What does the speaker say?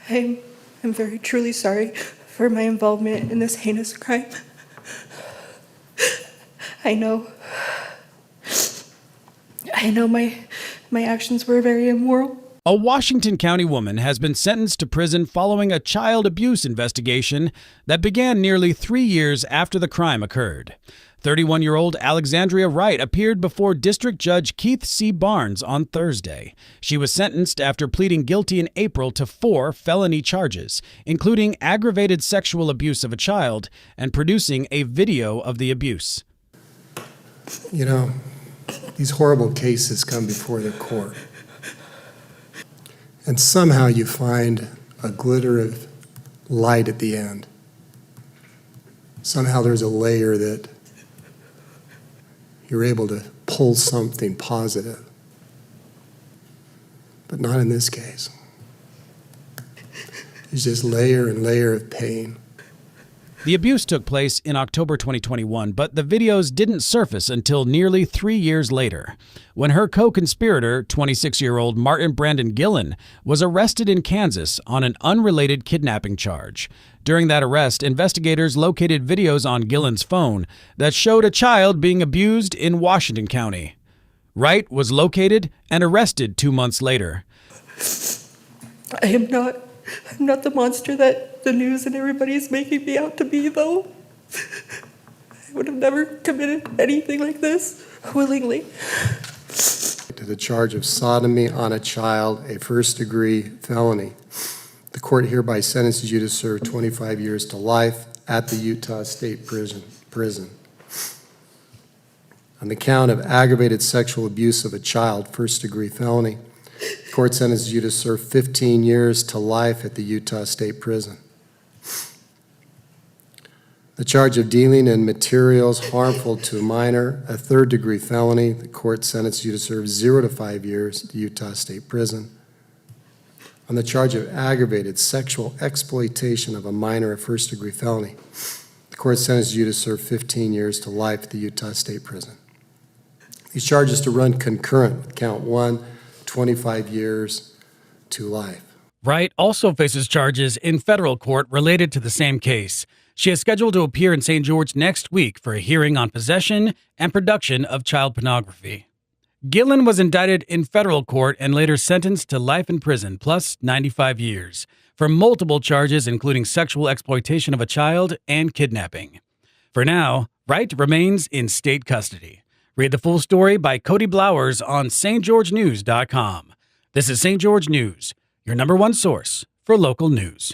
I'm very truly sorry for my involvement in this heinous crime. I know my actions were very immoral. A Washington County woman has been sentenced to prison following a child abuse investigation that began nearly 3 years after the crime occurred. 31-year-old Alexandria Wright appeared before District Judge Keith C. Barnes on Thursday. She was sentenced after pleading guilty in April to 4 felony charges, including aggravated sexual abuse of a child and producing a video of the abuse. You know, these horrible cases come before the court. And somehow you find a glitter of light at the end. Somehow there's a layer that you're able to pull something positive. But not in this case. It's just layer and layer of pain. The abuse took place in October 2021, but the videos didn't surface until nearly 3 years later, when her co-conspirator, 26-year-old Martin Brandon Gillen, was arrested in Kansas on an unrelated kidnapping charge. During that arrest, investigators located videos on Gillen's phone that showed a child being abused in Washington County. Wright was located and arrested 2 months later. I'm not the monster that the news and everybody's making me out to be, though. I would have never committed anything like this willingly. To the charge of sodomy on a child, a first-degree felony. The court hereby sentences you to serve 25 years to life at the Utah State Prison. On the count of aggravated sexual abuse of a child, first-degree felony, the court sentences you to serve 15 years to life at the Utah State Prison. The charge of dealing in materials harmful to a minor, a third-degree felony, the court sentences you to serve 0 to 5 years at the Utah State Prison. On the charge of aggravated sexual exploitation of a minor, a first-degree felony, the court sentences you to serve 15 years to life at the Utah State Prison. These charges to run concurrent with count 1, 25 years to life. Wright also faces charges in federal court related to the same case. She is scheduled to appear in St. George next week for a hearing on possession and production of child pornography. Gillen was indicted in federal court and later sentenced to life in prison plus 95 years for multiple charges including sexual exploitation of a child and kidnapping. For now, Wright remains in state custody. Read the full story by Cody Blowers on stgeorgenews.com. This is St. George News, your #1 source for local news.